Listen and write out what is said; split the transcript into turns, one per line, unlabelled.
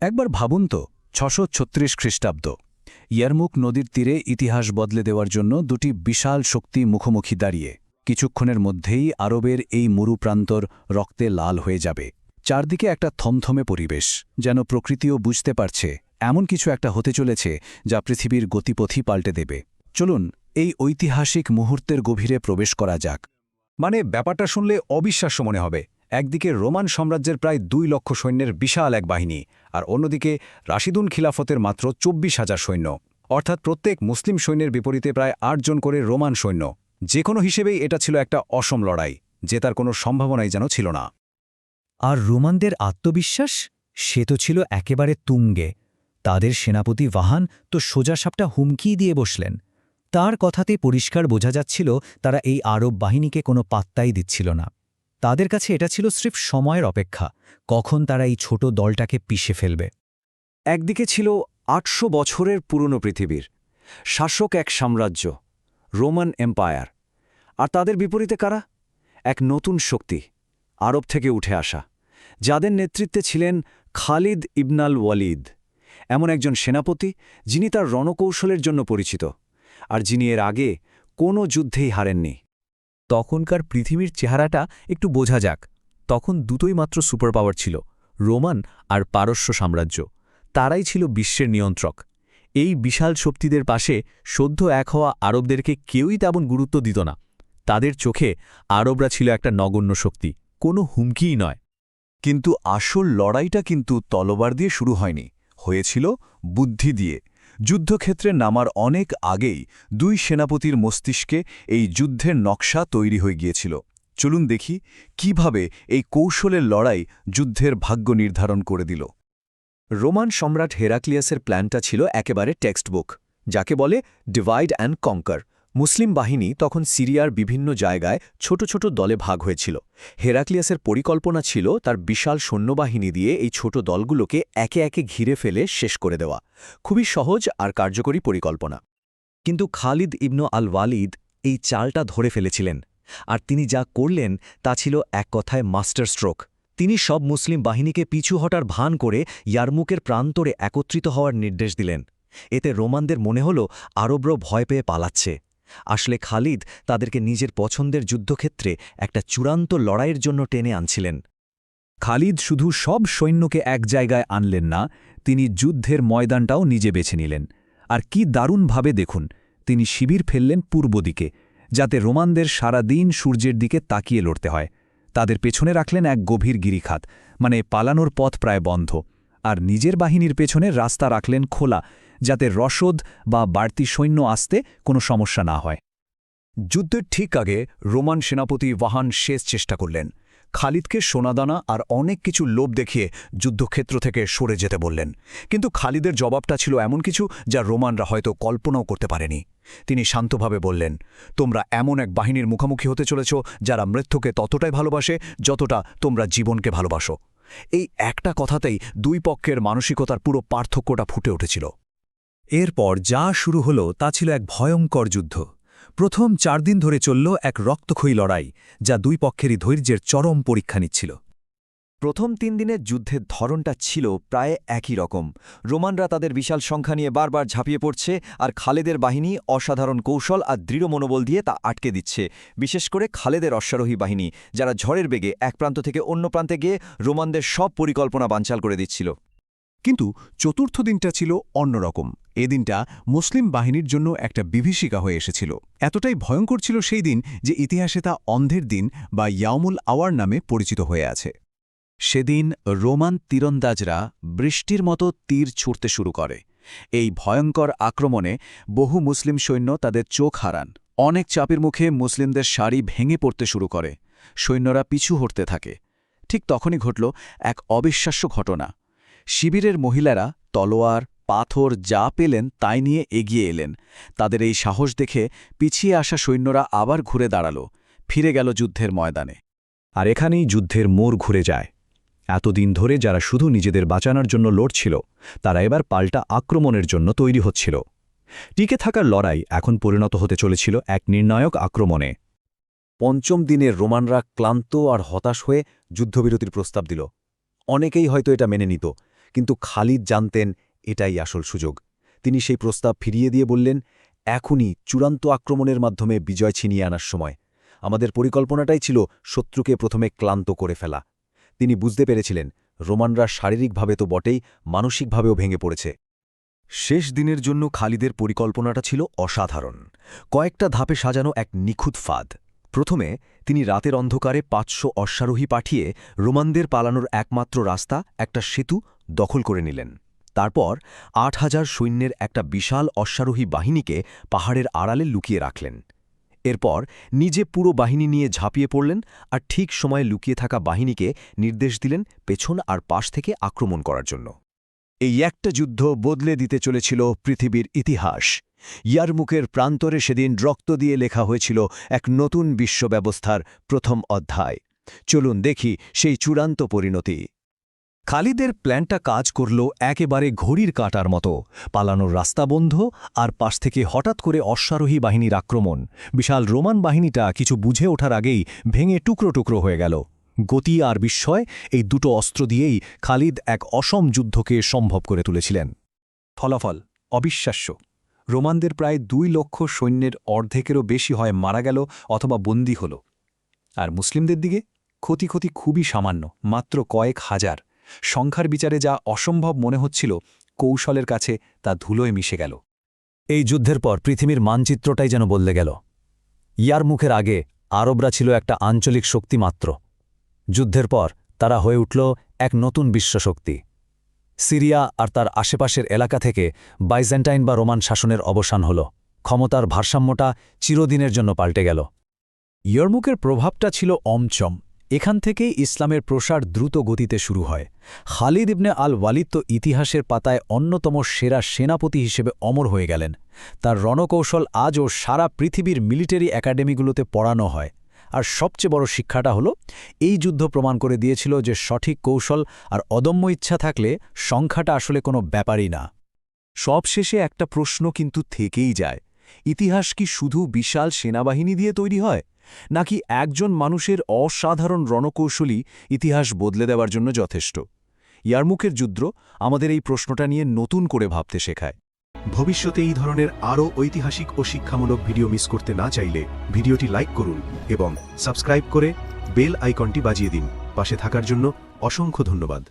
একবার ভাবুন তো ৬৩৬ খ্রিস্টাব্দ ইয়ারমুক নদীর তীরে ইতিহাস বদলে দেওয়ার জন্য দুটি বিশাল শক্তি মুখোমুখি দাঁড়িয়ে কিছুক্ষণের মধ্যেই আরবের এই মরুপ্রান্তর রক্তে লাল হয়ে যাবে। চারদিকে একটা থমথমে পরিবেশ, যেন প্রকৃতিও বুঝতে পারছে এমন কিছু একটা হতে চলেছে যা পৃথিবীর গতিপথই পাল্টে দেবে। চলুন এই ঐতিহাসিক মুহূর্তের গভীরে প্রবেশ করা যাক।
ব্যাপারটা শুনলে অবিশ্বাস্য মনে হবে। একদিকে রোমান সাম্রাজ্যের প্রায় ২ লক্ষ সৈন্যের বিশাল এক বাহিনী, আর অন্যদিকে রাশিদুন খিলাফতের মাত্র ২৪,০০০ সৈন্য, অর্থাৎ প্রত্যেক মুসলিম সৈন্যের বিপরীতে প্রায় ৮ জন করে রোমান সৈন্য। যে কোনো হিসেবেই এটা ছিল একটা অসম লড়াই, জেতার কোনো সম্ভাবনাই যেন ছিল না।
আর রোমানদের আত্মবিশ্বাস সে তো ছিল একেবারে তুঙ্গে। তাদের সেনাপতি ভাহান তো সোজাসাপটা হুমকি দিয়ে বসলেন। তার কথাতে পরিষ্কার বোঝা যাচ্ছিল তারা এই আরব বাহিনীকে কোনো পাত্তাই দিচ্ছিল না। তাদের কাছে এটা ছিল স্রেফ সময়ের অপেক্ষা, কখন তারা এই ছোট দলটাকে পিষে ফেলবে।
একদিকে ছিল ৮০০ বছরের পুরনো পৃথিবীর শাসক এক সাম্রাজ্য, রোমান এম্পায়ার, আর তাদের বিপরীতে কারা? এক নতুন শক্তি, আরব থেকে উঠে আসা, যাদের নেতৃত্বে ছিলেন খালিদ ইবনাল ওয়ালিদ, এমন একজন সেনাপতি যিনি তার রণকৌশলের জন্য পরিচিত, আর যিনি এর আগে কোনো যুদ্ধেই হারেননি।
তখনকার পৃথিবীর চেহারাটা একটু বোঝা যাক। তখন দুটোই মাত্র সুপার পাওয়ার ছিল, রোমান আর পারস্য সাম্রাজ্য। তারাই ছিল বিশ্বের নিয়ন্ত্রক। এই বিশাল শক্তিদের পাশে সদ্য এক হওয়া আরবদেরকে কেউই তেমন গুরুত্ব দিত না। তাদের চোখে আরবরা ছিল একটা নগণ্য শক্তি, কোনো হুমকিই নয়।
কিন্তু আসল লড়াইটা কিন্তু তলোয়ার দিয়ে শুরু হয়নি, হয়েছিল বুদ্ধি দিয়ে। যুদ্ধক্ষেত্রে নামার অনেক আগেই দুই সেনাপতির মস্তিষ্কে এই যুদ্ধের নকশা তৈরি হয়ে গিয়েছিল। চলুন দেখি কিভাবে এই কৌশলের লড়াই যুদ্ধের ভাগ্য নির্ধারণ করে দিল।
রোমান সম্রাট হেরাক্লিয়াসের প্ল্যানটা ছিল একেবারে টেক্সটবুক, যাকে বলে ডিভাইড অ্যান্ড কঙ্কার। মুসলিম বাহিনী তখন সিরিয়ার বিভিন্ন জায়গায় ছোট ছোট দলে ভাগ হয়েছিল। হেরাক্লিয়াসের পরিকল্পনা ছিল তার বিশাল সৈন্যবাহিনী দিয়ে এই ছোট দলগুলোকে একে একে ঘিরে ফেলে শেষ করে দেওয়া। খুবই সহজ আর কার্যকরী পরিকল্পনা। কিন্তু খালিদ ইবনু আল ওয়ালিদ এই চালটা ধরে ফেলেছিলেন, আর তিনি যা করলেন তা ছিল এক কথায় মাস্টার স্ট্রোক। তিনি সব মুসলিম বাহিনীকে পিছু হটার ভান করে ইয়ারমুকের প্রান্তরে একত্রিত হওয়ার নির্দেশ দিলেন। এতে রোমানদের মনে হল আরবরাও ভয় পেয়ে পালাচ্ছে। আসলে খালিদ তাদেরকে নিজের পছন্দের যুদ্ধক্ষেত্রে একটা চূড়ান্ত লড়াইয়ের জন্য টেনে আনছিলেন।
খালিদ শুধু সব সৈন্যকে এক জায়গায় আনলেন না, তিনি যুদ্ধের ময়দানটাও নিজে বেছে নিলেন। আর কি দারুণভাবে দেখুন, তিনি শিবির ফেললেন পূর্ব দিকে, যাতে রোমানদের সারা দিন সূর্যের দিকে তাকিয়ে লড়তে হয়। তাদের পেছনে রাখলেন এক গভীর গিরিখাত, মানে পালানোর পথ প্রায় বন্ধ। আর নিজের বাহিনীর পেছনে রাস্তা রাখলেন খোলা, যাতে রসদ বা বাড়তি সৈন্য আসতে কোনো সমস্যা না হয়।
যুদ্ধের ঠিক আগে রোমান সেনাপতি ভাহান শেষ চেষ্টা করলেন। খালিদকে সোনাদানা আর অনেক কিছু লোভ দেখিয়ে যুদ্ধক্ষেত্র থেকে সরে যেতে বললেন। কিন্তু খালিদের জবাবটা ছিল এমন কিছু যা রোমানরা হয়তো কল্পনাও করতে পারেনি। তিনি শান্তভাবে বললেন, তোমরা এমন এক বাহিনীর মুখোমুখি হতে চলেছ যারা মৃত্যুকে ততটাই ভালোবাসে যতটা তোমরা জীবনকে ভালোবাসো। এই একটা কথাতেই দুই পক্ষের মানসিকতার পুরো পার্থক্যটা ফুটে উঠেছিল।
এরপর যা শুরু হলো তা ছিল এক ভয়ঙ্কর যুদ্ধ। প্রথম ৪ দিন ধরে চলল এক রক্তক্ষয়ী লড়াই, যা দুই পক্ষেরই ধৈর্যের চরম পরীক্ষা নিচ্ছিল।
প্রথম ৩ দিনের যুদ্ধের ধরনটা ছিল প্রায় একই রকম। রোমানরা তাদের বিশাল সংখ্যা নিয়ে বারবার ঝাঁপিয়ে পড়ছে, আর খালেদের বাহিনী অসাধারণ কৌশল আর দৃঢ় মনোবল দিয়ে তা আটকে দিচ্ছে। বিশেষ করে খালেদের অশ্বারোহী বাহিনী, যারা ঝড়ের বেগে এক প্রান্ত থেকে অন্য প্রান্তে গিয়ে রোমানদের সব পরিকল্পনা বানচাল করে দিচ্ছিল।
কিন্তু চতুর্থ দিনটা ছিল অন্যরকম। এদিনটা মুসলিম বাহিনীর জন্য একটা বিভীষিকা হয়ে এসেছিল। এতটাই ভয়ঙ্কর ছিল সেই দিন যে ইতিহাসে তা অন্ধের দিন বা ইয়াউমুল আওয়ার নামে পরিচিত হয়ে আছে।
সেদিন রোমান তীরন্দাজরা বৃষ্টির মতো তীর ছুঁড়তে শুরু করে। এই ভয়ঙ্কর আক্রমণে বহু মুসলিম সৈন্য তাদের চোখ হারান। অনেক চাপের মুখে মুসলিমদের সারি ভেঙে পড়তে শুরু করে। সৈন্যরা পিছু হটতে থাকে। ঠিক তখনই ঘটল এক অবিশ্বাস্য ঘটনা। শিবিরের মহিলারা তলোয়ার, পাথর যা পেলেন তাই নিয়ে এগিয়ে এলেন। তাদের এই সাহস দেখে পিছিয়ে আসা সৈন্যরা আবার ঘুরে দাঁড়াল, ফিরে গেল যুদ্ধের ময়দানে।
আর এখানেই যুদ্ধের মোড় ঘুরে যায়। এতদিন ধরে যারা শুধু নিজেদের বাঁচানোর জন্য লড়ছিল, তারা এবার পাল্টা আক্রমণের জন্য তৈরি হচ্ছিল। টিকে থাকার লড়াই এখন পরিণত হতে চলেছিল এক নির্ণায়ক আক্রমণে। পঞ্চম দিনের রোমানরা ক্লান্ত আর হতাশ হয়ে যুদ্ধবিরতির প্রস্তাব দিল। অনেকেই হয়তো এটা মেনে নিত, কিন্তু খালিদ জানতেন এটাই আসল সুযোগ। তিনি সেই প্রস্তাব ফিরিয়ে দিয়ে বললেন, এখনই চূড়ান্ত আক্রমণের মাধ্যমে বিজয় ছিনিয়ে আনার সময়। আমাদের পরিকল্পনাটাই ছিল শত্রুকে প্রথমে ক্লান্ত করে ফেলা। তিনি বুঝতে পেরেছিলেন রোমানরা শারীরিকভাবে তো বটেই, মানসিকভাবেও ভেঙে পড়েছে। শেষ দিনের জন্য খালিদের পরিকল্পনাটা ছিল অসাধারণ। কয়েকটা ধাপে সাজানো এক নিখুঁত ফাঁদ। প্রথমে তিনি রাতের অন্ধকারে 500 অশ্বারোহী পাঠিয়ে রোমানদের পালানোর একমাত্র রাস্তা, একটা সেতু, দখল করে নিলেন। তারপর 8000 সৈন্যের একটা বিশাল অশ্বারোহী বাহিনীকে পাহাড়ের আড়ালে লুকিয়ে রাখলেন। এরপর নিজে পুরো বাহিনী নিয়ে ঝাঁপিয়ে পড়লেন আর ঠিক সময়ে লুকিয়ে থাকা বাহিনীকে নির্দেশ দিলেন পেছন আর পাশ থেকে আক্রমণ করার জন্য। এই একটা যুদ্ধ বদলে দিতে চলেছিল পৃথিবীর ইতিহাস। ইয়ারমুকের প্রান্তরে সেদিন রক্ত দিয়ে লেখা হয়েছিল এক নতুন বিশ্ব ব্যবস্থার প্রথম অধ্যায়। চলুন দেখি সেই চূড়ান্ত পরিণতি। খালিদের প্ল্যানটা কাজ করল একেবারে ঘড়ির কাঁটার মতো। পালানোর রাস্তা বন্ধ, আর পাশ থেকে হঠাৎ করে অশ্বারোহী বাহিনীর আক্রমণ। বিশাল রোমান বাহিনীটা কিছু বুঝে ওঠার আগেই ভেঙে টুকরো টুকরো হয়ে গেল। গতি আর বিস্ময়, এই দুটো অস্ত্র দিয়েই খালিদ এক অসম যুদ্ধকে সম্ভব করে তুলেছিলেন। ফলাফল অবিশ্বাস্য। রোমানদের প্রায় 2 লক্ষ সৈন্যের অর্ধেকেরও বেশি হয় মারা গেল অথবা বন্দী হল। আর মুসলিমদের দিকে ক্ষতি খুবই সামান্য, মাত্র কয়েক হাজার। সংখ্যার বিচারে যা অসম্ভব মনে হচ্ছিল, কৌশলের কাছে তা ধুলোয় মিশে গেল।
এই যুদ্ধের পর পৃথিবীর মানচিত্রটাই যেন বদলে গেল। ইয়ারমুখের আগে আরবরা ছিল একটা আঞ্চলিক শক্তি মাত্র। যুদ্ধের পর তারা হয়ে উঠল এক নতুন বিশ্বশক্তি। সিরিয়া আর তার আশেপাশের এলাকা থেকে বাইজেন্টাইন বা রোমান শাসনের অবসান হল। ক্ষমতার ভারসাম্যটা চিরদিনের জন্য পাল্টে গেল।
ইয়ারমুকের প্রভাবটা ছিল অমচম। এখান থেকেই ইসলামের প্রসার দ্রুত গতিতে শুরু হয়। খালিদ ইবনে আল ওয়ালিদ তো ইতিহাসের পাতায় অন্যতম সেরা সেনাপতি হিসেবে অমর হয়ে গেলেন। তার রণকৌশল আজও সারা পৃথিবীর মিলিটারি একাডেমিগুলোতে পড়ানো হয়। আর সবচেয়ে বড় শিক্ষাটা হলো, এই যুদ্ধ প্রমাণ করে দিয়েছিল যে সঠিক কৌশল আর অদম্য ইচ্ছা থাকলে সংখ্যাটা আসলে কোনো ব্যাপারই না।
সবশেষে একটা প্রশ্ন কিন্তু থেকেই যায়, ইতিহাস কি শুধু বিশাল সেনাবাহিনী দিয়ে তৈরি হয়, নাকি একজন মানুষের অসাধারণ রণকৌশলী ইতিহাস বদলে দেওয়ার জন্য যথেষ্ট? ইয়ারমুকের যুদ্ধ আমাদের এই প্রশ্নটা নিয়ে নতুন করে ভাবতে শেখায়।
ভবিষ্যতে এই ধরনের আরও ঐতিহাসিক ও শিক্ষামূলক ভিডিও মিস করতে না চাইলে ভিডিওটি লাইক করুন এবং সাবস্ক্রাইব করে বেল আইকনটি বাজিয়ে দিন। পাশে থাকার জন্য অসংখ্য ধন্যবাদ।